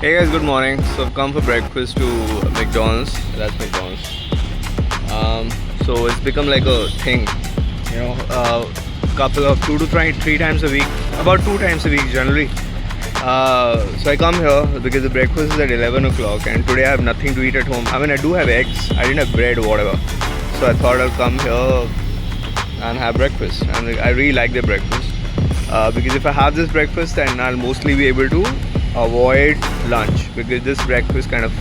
Hey guys, good morning. So I've come for breakfast to McDonald's. That's McDonald's. So it's become like a thing, couple of three times a week, about 2 times a week generally. So I come here because the breakfast is at 11 o'clock, and today I have nothing to eat at home. I mean, I do have eggs. I didn't have bread or whatever. So I thought I'll come here and have breakfast. And I really like the breakfast because if I have this breakfast, then I'll mostly be able to avoid lunch because this breakfast kind of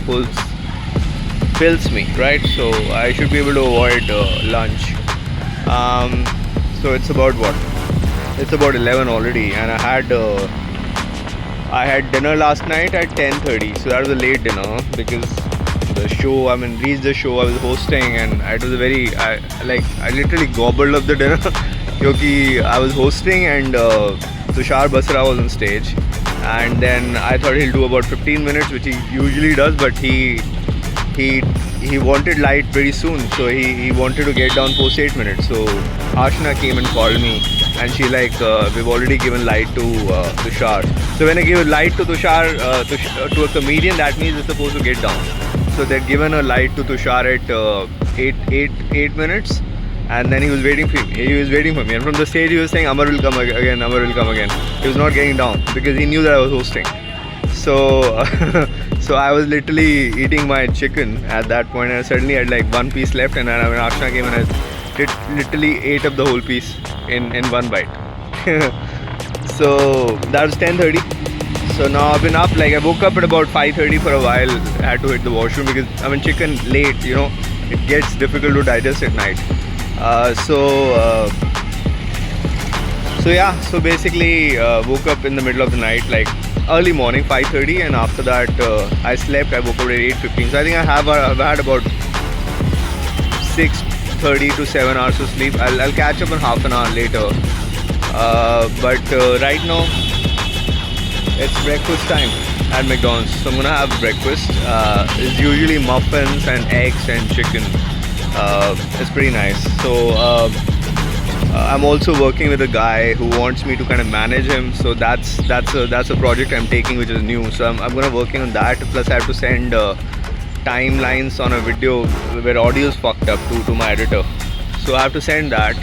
fills me, right? So I should be able to avoid lunch. So it's about what? It's about 11 already, and I had dinner last night at 10:30. So that was a late dinner because the show. I mean, reached the show I was hosting, and it was a very I literally gobbled up the dinner because I was hosting and Tushar Basra was on stage, and then I thought he'll do about 15 minutes, which he usually does, but he wanted light very soon, so he wanted to get down post 8 minutes. So Ashna came and called me, and she we've already given light to Tushar. So when I give light to Tushar to a comedian, that means it's supposed to get down. So they'd given a light to Tushar at 8 minutes, and then he was waiting for me. He was waiting for me, and from the stage he was saying, "Amar will come again. Amar will come again." He was not getting down because he knew that I was hosting. So, so I was literally eating my chicken at that point, and suddenly I had like one piece left, and then when Ashna came and I literally ate up the whole piece in one bite. So that was 10:30. So now I've been up, like I woke up at about 5:30 for a while. I had to hit the washroom because I mean chicken late, it gets difficult to digest at night. So yeah, so basically woke up in the middle of the night, like early morning, 5:30, and after that I slept. I woke up at 8:15. So I think I've had about 6:30 to 7 hours of sleep. I'll catch up in half an hour later. But right now it's breakfast time at McDonald's. So I'm gonna have breakfast. It's usually muffins and eggs and chicken. It's pretty nice. So I'm also working with a guy who wants me to kind of manage him. So that's a project I'm taking, which is new. So I'm gonna working on that. Plus I have to send timelines on a video where audio is fucked up to my editor. So I have to send that.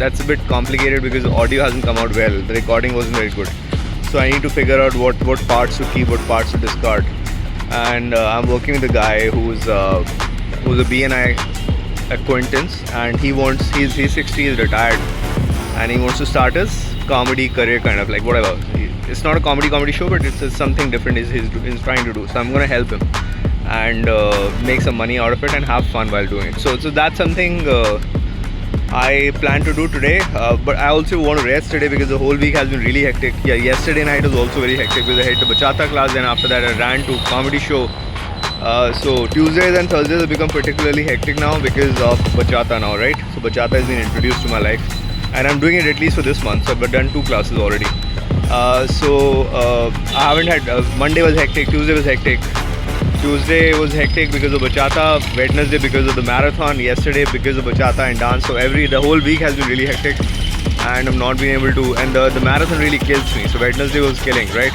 That's a bit complicated because the audio hasn't come out well. The recording wasn't very good. So I need to figure out what parts to keep, what parts to discard. And I'm working with a guy who's a BNI acquaintance, and he's 60, he's retired, and he wants to start his comedy career, kind of like whatever. It's not a comedy show, but it's something different he's trying to do. So I'm gonna help him and make some money out of it and have fun while doing it. So that's something I plan to do today, but I also want to rest today because the whole week has been really hectic. Yeah, yesterday night was also very hectic because I hit the bachata class, then after that I ran to comedy show. So Tuesdays and Thursdays have become particularly hectic now because of bachata now, right? So bachata has been introduced to my life, and I'm doing it at least for this month. So I've done 2 classes already. I haven't had Monday was hectic, Tuesday was hectic. Tuesday was hectic because of bachata, Wednesday because of the marathon, yesterday because of bachata and dance. So the whole week has been really hectic, and I'm not being able to. And the marathon really kills me. So Wednesday was killing, right?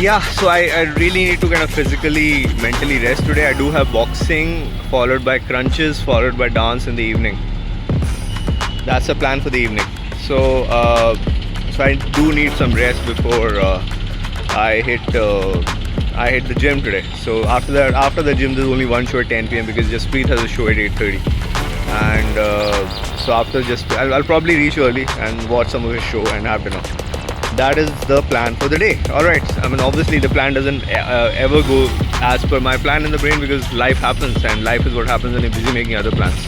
Yeah, so I really need to kind of physically, mentally rest today. I do have boxing, followed by crunches, followed by dance in the evening. That's the plan for the evening. So I do need some rest before I hit the gym today. So after the gym, there's only one show at 10 p.m. because Jaspreet has a show at 8:30. And so after I'll probably reach early and watch some of his show and have dinner. That is the plan for the day. Alright, I mean obviously the plan doesn't ever go as per my plan in the brain because life happens, and life is what happens when you're busy making other plans.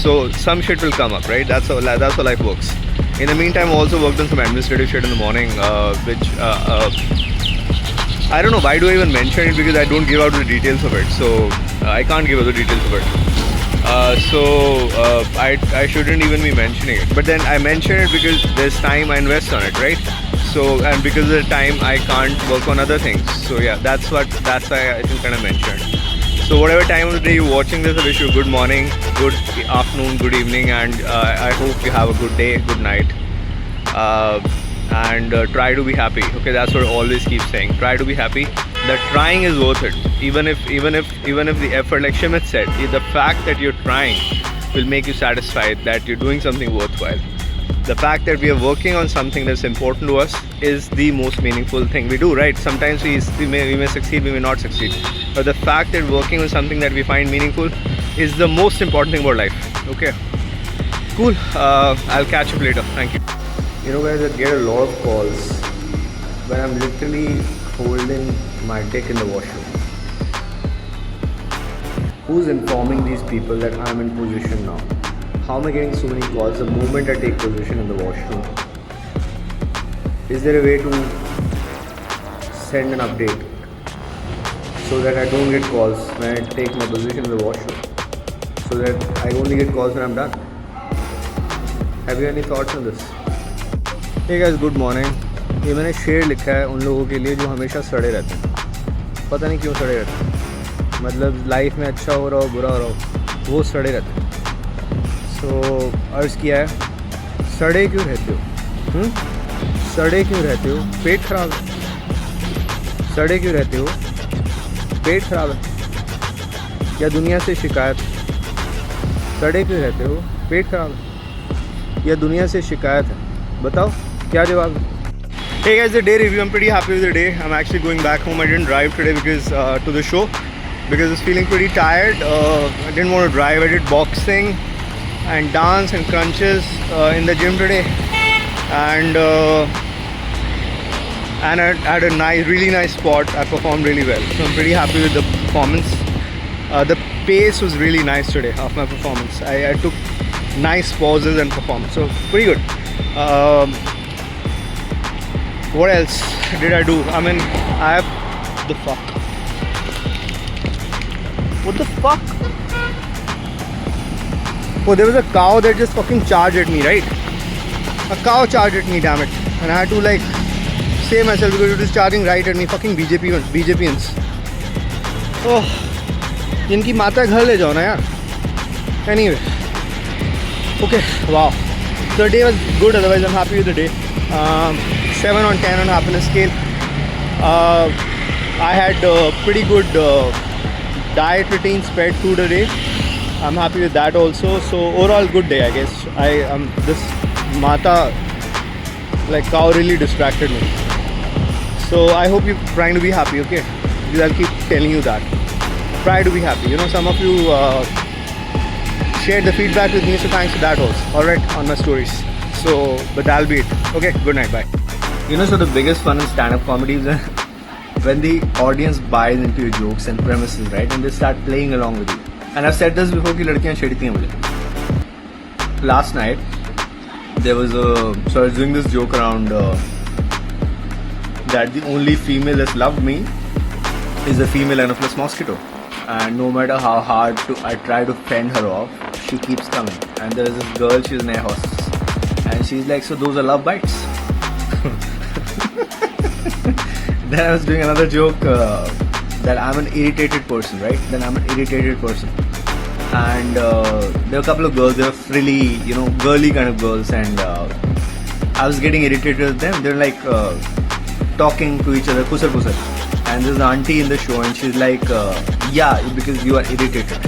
So some shit will come up, right? That's how life works. In the meantime, I also worked on some administrative shit in the morning, which I don't know why do I even mention it, because I don't give out the details of it. So I can't give out the details of it. I shouldn't even be mentioning it. But then I mention it because there's time I invest on it, right? So, and because of the time I can't work on other things. So yeah, that's why I think kind of mentioned. So whatever time of the day you're watching this, I wish you a good morning, good afternoon, good evening, and I hope you have a good day, good night. and try to be happy. Okay, that's what I always keep saying. Try to be happy. The trying is worth it. Even if the effort, like Shimit said, the fact that you're trying will make you satisfied that you're doing something worthwhile. The fact that we are working on something that's important to us is the most meaningful thing we do, right? Sometimes we may succeed, we may not succeed, but the fact that working on something that we find meaningful is the most important thing about life. Okay, cool. I'll catch up later. Thank you. You know, guys, I get a lot of calls when I'm literally holding my dick in the washroom. Who's informing these people that I'm in position now? How am I getting so many calls the moment I take position in the washroom? Is there a way to send an update so that I don't get calls when I take my position in the washroom? So that I only get calls when I'm done? Have you any thoughts on this? Hey guys, good morning. ये मैंने शेर लिखा है उन लोगों के लिए जो हमेशा सड़े रहते हैं. पता नहीं क्यों सड़े रहते हैं. मतलब लाइफ में अच्छा हो रहा हो बुरा हो रहा हो वो सड़े रहते हैं. तो अर्ज़ किया है, सड़े क्यों रहते हो? सड़े क्यों रहते हो? पेट खराब है. सड़े क्यों रहते हो? पेट खराब है. या दुनिया से शिकायत? सड़े क्यों रहते हो? पेट खराब है. या दुनिया से शिकायत है? बताओ क्या जवाब है? Hey guys, the day review. I'm pretty happy with the day. I'm actually going back home. I didn't drive today because to the show because I was feeling pretty tired. I didn't want to drive. I did boxing and dance and crunches in the gym today, and I had a really nice spot. I performed really well, so I'm pretty happy with the performance. The pace was really nice today of my performance. I took nice pauses and performed, so pretty good. What else did I do? I mean, I have the fuck. What the fuck? Oh, there was a cow that just fucking charged at me, right? A cow charged at me, damn it. And I had to like save myself because it was charging right at me. Fucking BJPians. Oh, इनकी माता घर ले जाओ ना यार. Anyway, okay, wow. So the day was good. Otherwise, I'm happy with the day. 7 on 10 on happiness scale. I had pretty good diet routine spread through the day. I'm happy with that also. So overall good day, I guess. This Mata like cow really distracted me. So I hope you're trying to be happy, okay? Because I'll keep telling you that. Try to be happy. You know, some of you shared the feedback with me, so thanks for that also. Alright, on my stories. So, but that'll be it. Okay, good night, bye. You know, so the biggest fun in stand-up comedy is when the audience buys into your jokes and premises, right? And they start playing along with you. And I've said this before कि लड़कियाँ छेड़ती हैं मुझे. Last night, there was so I was doing this joke around that the only female that's loved me is the female Anopheles mosquito. And no matter how hard I try to fend her off, she keeps coming. And there's this girl, she's an air hostess. And she's like, so those are love bites. Then I was doing another joke that I'm an irritated person, right? Then I'm an irritated person. And there were a couple of girls, they were frilly, you know, girly kind of girls. And I was getting irritated with them. They're like talking to each other, pusar. And there's an auntie in the show and she's like, yeah, because you are irritated.